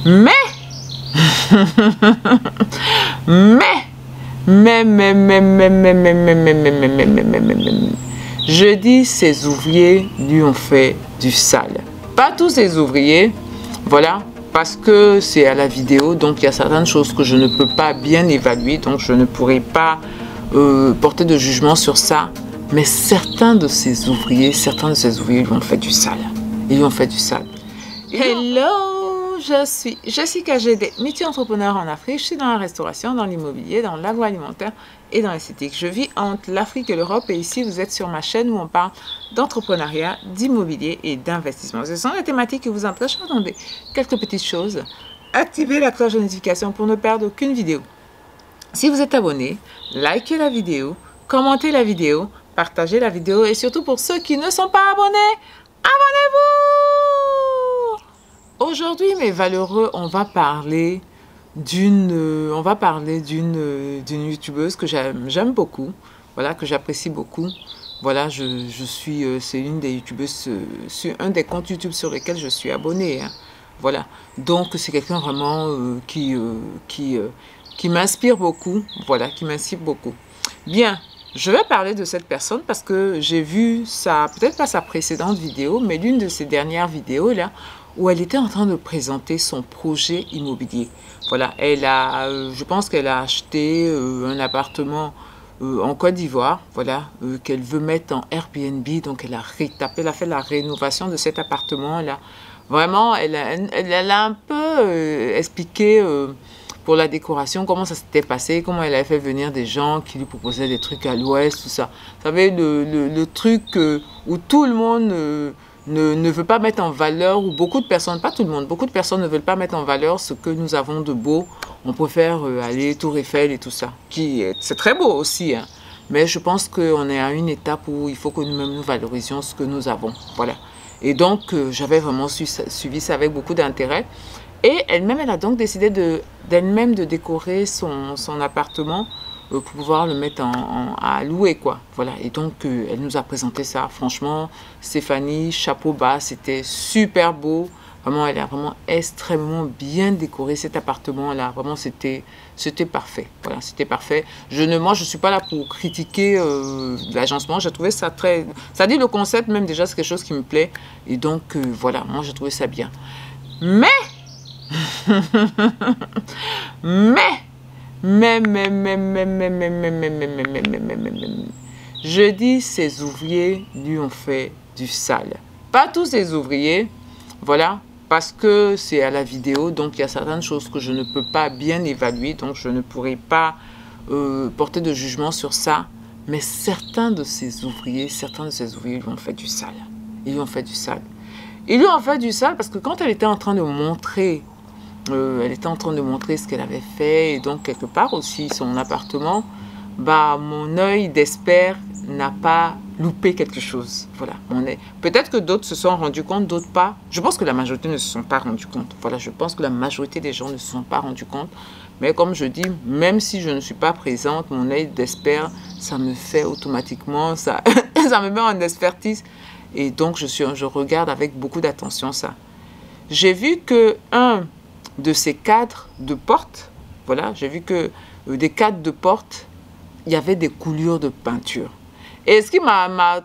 Mais, je dis ces ouvriers lui ont fait du sale. Pas tous ces ouvriers, voilà, parce que c'est à la vidéo, donc il y a certaines choses que je ne peux pas bien évaluer, donc je ne pourrai pas porter de jugement sur ça. Mais certains de ces ouvriers lui ont fait du sale. Ils lui ont fait du sale. Hello, je suis Jessica GD, multi-entrepreneur en Afrique. Je suis dans la restauration, dans l'immobilier, dans l'agroalimentaire et dans l'esthétique. Je vis entre l'Afrique et l'Europe et ici vous êtes sur ma chaîne où on parle d'entrepreneuriat, d'immobilier et d'investissement. Ce sont les thématiques qui vous intéressent. Attendez, quelques petites choses. Activez la cloche de notification pour ne perdre aucune vidéo. Si vous êtes abonné, likez la vidéo, commentez la vidéo, partagez la vidéo et surtout pour ceux qui ne sont pas abonnés, abonnez-vous! Aujourd'hui, mes valeureux, on va parler d'une youtubeuse que j'aime beaucoup, voilà, que j'apprécie beaucoup. Voilà, c'est une des youtubeuses, sur un des comptes YouTube sur lesquels je suis abonnée. Hein. Voilà, donc c'est quelqu'un vraiment qui m'inspire beaucoup. Voilà, qui m'inspire beaucoup. Bien. Je vais parler de cette personne parce que j'ai vu peut-être pas sa précédente vidéo, mais l'une de ses dernières vidéos là, où elle était en train de présenter son projet immobilier. Voilà, je pense qu'elle a acheté un appartement en Côte d'Ivoire, voilà, qu'elle veut mettre en Airbnb, donc elle a fait la rénovation de cet appartement là. Vraiment, elle a un peu expliqué pour la décoration, comment ça s'était passé, comment elle avait fait venir des gens qui lui proposaient des trucs à l'ouest, tout ça. Vous savez, le truc où tout le monde ne veut pas mettre en valeur, ou beaucoup de personnes, pas tout le monde, beaucoup de personnes ne veulent pas mettre en valeur ce que nous avons de beau. On préfère aller Tour Eiffel et tout ça, c'est très beau aussi, hein. Mais je pense qu'on est à une étape où il faut que nous-mêmes nous valorisions ce que nous avons. Voilà. Et donc, j'avais vraiment suivi ça avec beaucoup d'intérêt. Et elle-même, elle a donc décidé d'elle-même de décorer son appartement pour pouvoir le mettre à louer, quoi. Voilà. Et donc, elle nous a présenté ça. Franchement, Stéphanie, chapeau bas, c'était super beau. Vraiment, elle a vraiment extrêmement bien décoré cet appartement-là. Vraiment, c'était parfait. Voilà, c'était parfait. Moi, je ne suis pas là pour critiquer l'agencement. J'ai trouvé ça très... Ça dit le concept, même déjà, c'est quelque chose qui me plaît. Et donc, voilà, moi, j'ai trouvé ça bien. Mais... je dis ces ouvriers lui ont fait du sale. Pas tous ces ouvriers, voilà, parce que c'est à la vidéo, donc il y a certaines choses que je ne peux pas bien évaluer, donc je ne pourrai pas porter de jugement sur ça. Mais certains de ces ouvriers lui ont fait du sale. Ils lui ont fait du sale. Ils lui ont fait du sale parce que quand elle était en train de montrer ce qu'elle avait fait, et donc quelque part aussi son appartement, bah mon œil d'expert n'a pas loupé quelque chose. Voilà, peut-être que d'autres se sont rendus compte, d'autres pas. Je pense que la majorité ne se sont pas rendus compte. Voilà, je pense que la majorité des gens ne se sont pas rendus compte. Mais comme je dis, même si je ne suis pas présente, mon œil d'expert, ça me fait automatiquement, ça me met en expertise. Et donc, je regarde avec beaucoup d'attention ça. J'ai vu que un de ces cadres de porte, voilà, j'ai vu que des cadres de porte, il y avait des coulures de peinture. Et ce qui m'a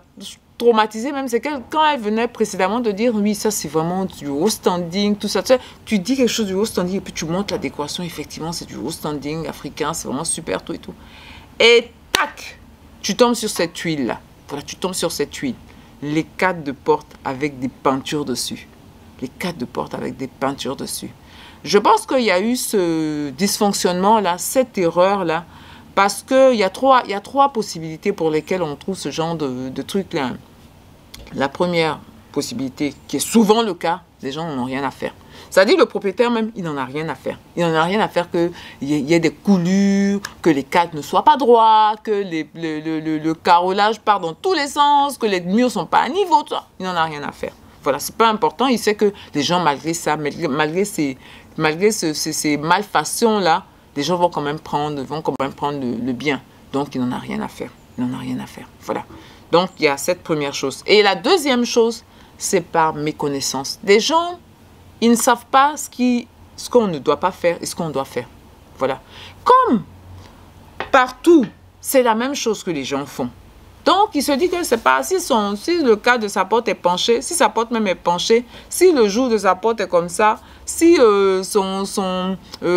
traumatisé même, c'est que quand elle venait précédemment de dire, oui, ça c'est vraiment du haut standing, tout ça, tu dis quelque chose du haut standing et puis tu montres la décoration, effectivement, c'est du haut standing africain, c'est vraiment super, tout et tout. Et tac, tu tombes sur cette huile-là. Voilà, tu tombes sur cette huile. Les cadres de porte avec des peintures dessus. Les cadres de porte avec des peintures dessus. Je pense qu'il y a eu ce dysfonctionnement-là, cette erreur-là, parce qu'il y a trois possibilités pour lesquelles on trouve ce genre de trucs-là. La première possibilité, qui est souvent le cas, les gens n'en ont rien à faire. C'est-à-dire le propriétaire même, il n'en a rien à faire. Il n'en a rien à faire qu'il y ait des coulures, que les cadres ne soient pas droits, que le carrelage part dans tous les sens, que les murs ne sont pas à niveau, tout ça. Il n'en a rien à faire. Voilà, c'est pas important. Il sait que les gens, malgré ça, malgré ces malfaçons-là, les gens vont quand même prendre le bien. Donc, il n'en a rien à faire. Il n'en a rien à faire. Voilà. Donc, il y a cette première chose. Et la deuxième chose, c'est par méconnaissance. Des gens, ils ne savent pas ce ce qu'on ne doit pas faire et ce qu'on doit faire. Voilà. Comme partout, c'est la même chose que les gens font. Donc, il se dit que c'est pas, si le cas de sa porte est penché, si sa porte même est penchée, si le jour de sa porte est comme ça, si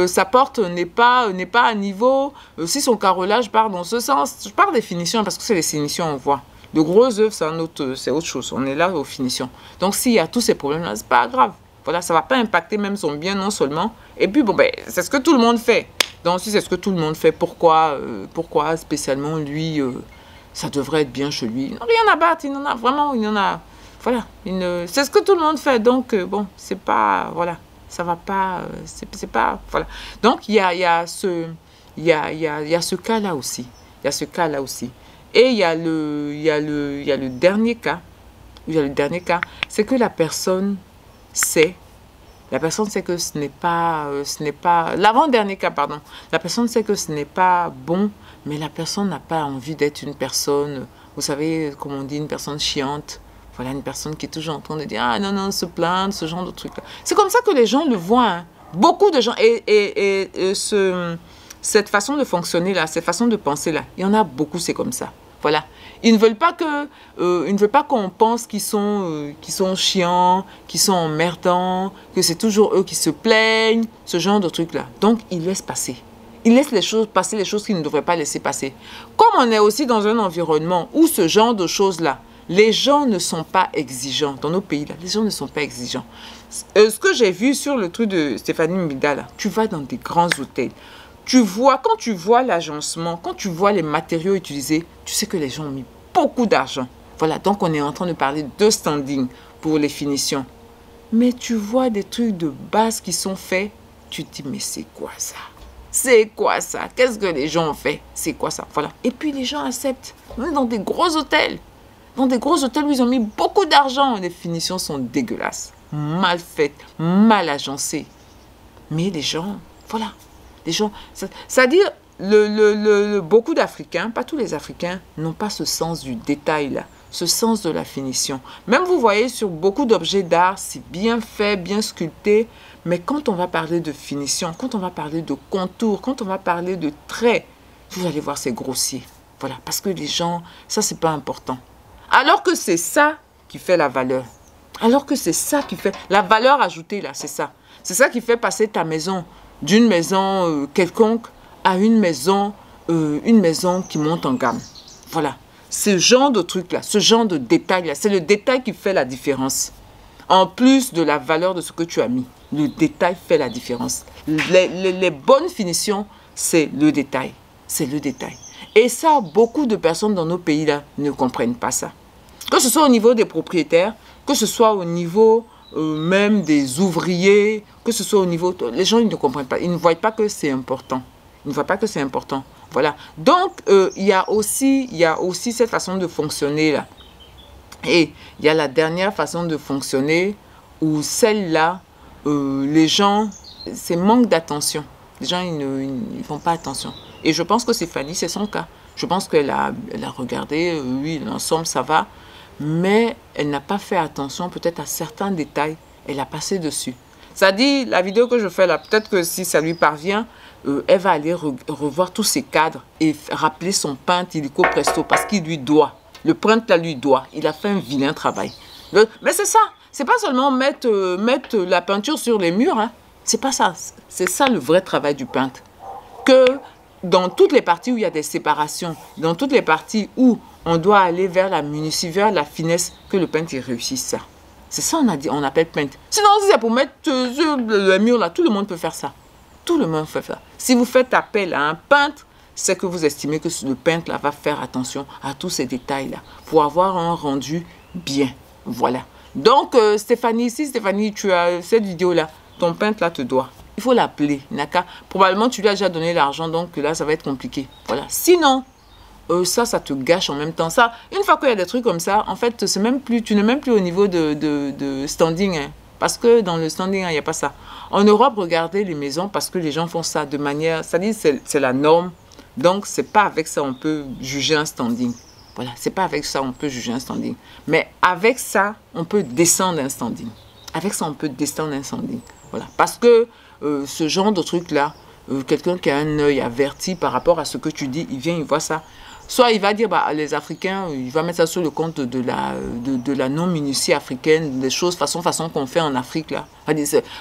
sa porte n'est pas à niveau, si son carrelage part dans ce sens, je parle des finitions parce que c'est les finitions on voit. De gros œuvres, c'est autre chose. On est là aux finitions. Donc, s'il y a tous ces problèmes-là, c'est pas grave. Voilà, ça va pas impacter même son bien non seulement. Et puis, bon, ben, c'est ce que tout le monde fait. Donc, si c'est ce que tout le monde fait, pourquoi spécialement lui... ça devrait être bien chez lui. Rien à battre, il en a vraiment, il en a... Voilà, c'est ce que tout le monde fait. Donc, bon, c'est pas... Voilà, ça va pas... c'est pas... Voilà. Donc, il y a ce cas-là aussi. Il y a ce cas-là aussi. Et il y a le dernier cas. Il y a le dernier cas. C'est que la personne sait... La personne sait que ce n'est pas... L'avant-dernier cas, pardon. La personne sait que ce n'est pas bon... Mais la personne n'a pas envie d'être une personne, vous savez, comme on dit, une personne chiante. Voilà, une personne qui est toujours en train de dire « Ah non, non, se plaindre, ce genre de trucs-là. » C'est comme ça que les gens le voient. Hein. Beaucoup de gens. Cette façon de fonctionner-là, cette façon de penser-là, il y en a beaucoup, c'est comme ça. Voilà. Ils ne veulent pas qu'on pense qu'ils sont chiants, qu'ils sont emmerdants, que c'est toujours eux qui se plaignent, ce genre de trucs-là. Donc, ils laissent passer. Il laisse passer les choses qu'il ne devrait pas laisser passer. Comme on est aussi dans un environnement où ce genre de choses-là, les gens ne sont pas exigeants. Dans nos pays-là, les gens ne sont pas exigeants. Ce que j'ai vu sur le truc de Stéphanie Mbida, là, tu vas dans des grands hôtels. Quand tu vois l'agencement, quand tu vois les matériaux utilisés, tu sais que les gens ont mis beaucoup d'argent. Voilà, donc on est en train de parler de standing pour les finitions. Mais tu vois des trucs de base qui sont faits, tu te dis, mais c'est quoi ça? C'est quoi ça? Qu'est-ce que les gens ont fait? C'est quoi ça? Voilà. Et puis les gens acceptent. On est dans des gros hôtels. Dans des gros hôtels où ils ont mis beaucoup d'argent. Les finitions sont dégueulasses. Mal faites. Mal agencées. Mais les gens, voilà. Les gens, c'est-à-dire, beaucoup d'Africains, pas tous les Africains, n'ont pas ce sens du détail là. Ce sens de la finition. Même vous voyez sur beaucoup d'objets d'art, c'est bien fait, bien sculpté. Mais quand on va parler de finition, quand on va parler de contour, quand on va parler de traits, vous allez voir, c'est grossier. Voilà, parce que les gens, ça, c'est pas important. Alors que c'est ça qui fait la valeur. Alors que c'est ça qui fait... La valeur ajoutée, là, c'est ça. C'est ça qui fait passer ta maison d'une maison quelconque à une maison qui monte en gamme. Voilà. Ce genre de truc-là, ce genre de détail-là, c'est le détail qui fait la différence. En plus de la valeur de ce que tu as mis. Le détail fait la différence. Les bonnes finitions, c'est le détail. C'est le détail. Et ça, beaucoup de personnes dans nos pays-là ne comprennent pas ça. Que ce soit au niveau des propriétaires, que ce soit au niveau même des ouvriers, que ce soit au niveau... Les gens, ils ne comprennent pas. Ils ne voient pas que c'est important. Ils ne voient pas que c'est important. Voilà. Donc, il y a aussi cette façon de fonctionner là. Et il y a la dernière façon de fonctionner où celle-là, les gens, c'est manque d'attention. Les gens, ils ne font pas attention. Et je pense que Stéphanie, c'est son cas. Je pense qu'elle a regardé, oui, l'ensemble, ça va. Mais elle n'a pas fait attention peut-être à certains détails. Elle a passé dessus. Ça dit, la vidéo que je fais là, peut-être que si ça lui parvient, elle va aller revoir tous ses cadres et rappeler son peintre illico presto parce qu'il lui doit. Le peintre là lui doit. Il a fait un vilain travail. Mais c'est ça. C'est pas seulement mettre la peinture sur les murs. Hein. C'est pas ça. C'est ça le vrai travail du peintre. Que dans toutes les parties où il y a des séparations, dans toutes les parties où on doit aller vers la minutie, vers la finesse, que le peintre il réussisse ça. C'est ça on appelle peintre. Sinon, si c'est pour mettre sur le mur là, tout le monde peut faire ça. Tout le monde peut faire ça. Si vous faites appel à un peintre, c'est que vous estimez que le peintre là va faire attention à tous ces détails-là pour avoir un rendu bien. Voilà. Donc, Stéphanie, si Stéphanie, tu as cette vidéo-là, ton peintre là te doit. Il faut l'appeler. Probablement, tu lui as déjà donné l'argent, donc là, ça va être compliqué. Voilà. Sinon, ça te gâche en même temps. Ça, une fois qu'il y a des trucs comme ça, en fait, tu n'es même plus au niveau de standing. Hein, parce que dans le standing, il n'y a pas ça. En Europe, regardez les maisons parce que les gens font ça de manière... Ça dit, c'est la norme. Donc, c'est pas avec ça on peut juger un standing. Voilà, c'est pas avec ça on peut juger un standing. Mais avec ça, on peut descendre un standing. Avec ça, on peut descendre un standing. Voilà, parce que ce genre de truc-là, quelqu'un qui a un œil averti par rapport à ce que tu dis, il vient, il voit ça. Soit il va dire, bah, les Africains, il va mettre ça sur le compte de la non-minutie africaine, des choses façon qu'on fait en Afrique. Là.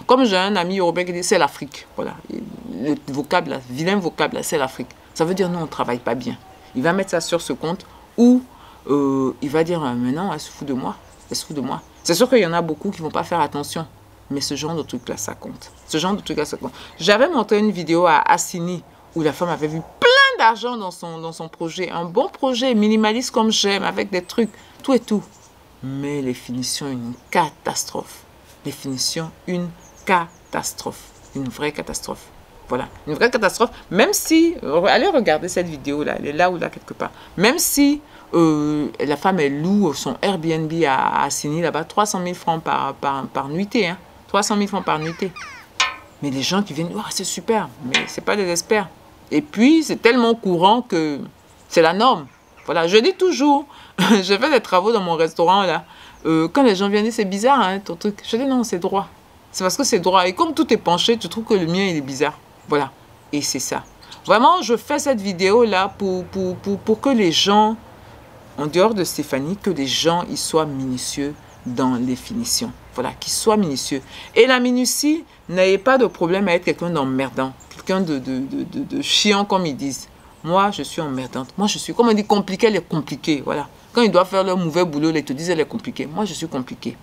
Comme j'ai un ami européen qui dit, c'est l'Afrique. Voilà. Le vocable, là, vilain vocable, c'est l'Afrique. Ça veut dire, non, on ne travaille pas bien. Il va mettre ça sur ce compte ou il va dire, mais non, elle se fout de moi. Elle se fout de moi. C'est sûr qu'il y en a beaucoup qui ne vont pas faire attention. Mais ce genre de truc-là, ça compte. Ce genre de truc-là, ça compte. J'avais montré une vidéo à Assini où la femme avait vu plein d'argent dans son projet. Un bon projet, minimaliste comme j'aime, avec des trucs, tout et tout. Mais les finitions, une catastrophe. Les finitions, une catastrophe. Une vraie catastrophe. Voilà, une vraie catastrophe. Même si, allez regarder cette vidéo-là, elle est là ou là quelque part. Même si la femme, elle loue son Airbnb à Assini, là-bas, 300 000 francs par nuitée. Hein. 300 000 francs par nuitée. Mais les gens qui viennent, oh, c'est super, mais ce n'est pas des experts. Et puis, c'est tellement courant que c'est la norme. Voilà, je dis toujours, je fais des travaux dans mon restaurant, là. Quand les gens viennent dire, c'est bizarre, hein, ton truc. Je dis, non, c'est droit. C'est parce que c'est droit. Et comme tout est penché, tu trouves que le mien, il est bizarre. Voilà. Et c'est ça. Vraiment, je fais cette vidéo-là pour que les gens, en dehors de Stéphanie, que les gens, ils soient minutieux dans les finitions. Voilà, qu'ils soient minutieux. Et la minutie, n'ayez pas de problème à être quelqu'un d'emmerdant. Quelqu'un de chiant, comme ils disent. Moi, je suis emmerdante. Moi, je suis, comme on dit, compliquée, elle est compliquée. Voilà. Quand ils doivent faire leur mauvais boulot, ils te disent, elle est compliquée. Moi, je suis compliquée.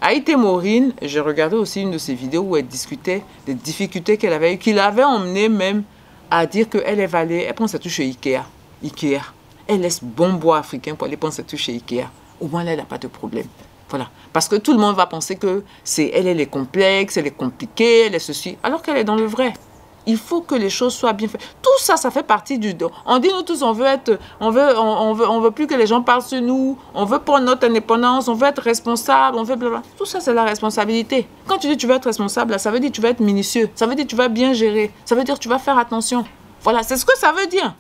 Haïté Maureen, j'ai regardé aussi une de ses vidéos où elle discutait des difficultés qu'elle avait eues, qui l'avait emmenée même à dire qu'elle est allée, elle prend sa touche chez Ikea. Ikea. Elle laisse bon bois africain pour aller prendre sa touche chez Ikea. Au moins, là, elle n'a pas de problème. Voilà. Parce que tout le monde va penser que elle est complexe, elle est compliquée, elle est ceci, alors qu'elle est dans le vrai. Il faut que les choses soient bien faites. Tout ça, ça fait partie du... On dit, nous tous, on veut plus que les gens parlent sur nous. On veut prendre notre indépendance. On veut être responsable. On veut blablabla. Tout ça, c'est la responsabilité. Quand tu dis tu veux être responsable, là, ça veut dire tu vas être minutieux. Ça veut dire tu vas bien gérer. Ça veut dire tu vas faire attention. Voilà, c'est ce que ça veut dire.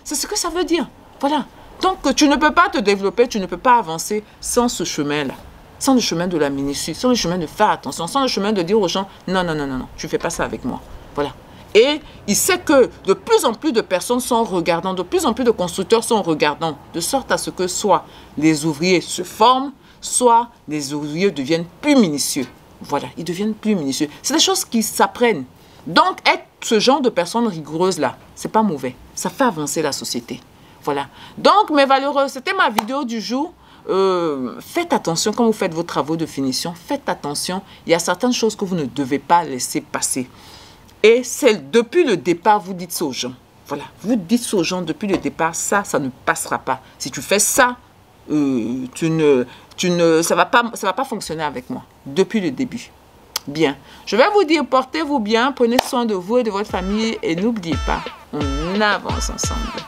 C'est ce que ça veut dire. Voilà. Donc, tu ne peux pas te développer, tu ne peux pas avancer sans ce chemin-là. Sans le chemin de la minutie, sans le chemin de faire attention, sans le chemin de dire aux gens, non, non, non, non, non, tu ne fais pas ça avec moi. Voilà. Et il sait que de plus en plus de personnes sont regardants, de plus en plus de constructeurs sont regardants, de sorte à ce que soit les ouvriers se forment, soit les ouvriers deviennent plus minutieux. Voilà, ils deviennent plus minutieux. C'est des choses qui s'apprennent. Donc, être ce genre de personne rigoureuse-là, c'est pas mauvais. Ça fait avancer la société. Voilà. Donc, mes valeureux, c'était ma vidéo du jour. Faites attention quand vous faites vos travaux de finition. Faites attention. Il y a certaines choses que vous ne devez pas laisser passer. Et c'est depuis le départ, vous dites ça aux gens. Voilà, vous dites aux gens depuis le départ, ça ne passera pas. Si tu fais ça, ça va pas fonctionner avec moi. Depuis le début. Bien. Je vais vous dire, portez-vous bien, prenez soin de vous et de votre famille. Et n'oubliez pas, on avance ensemble.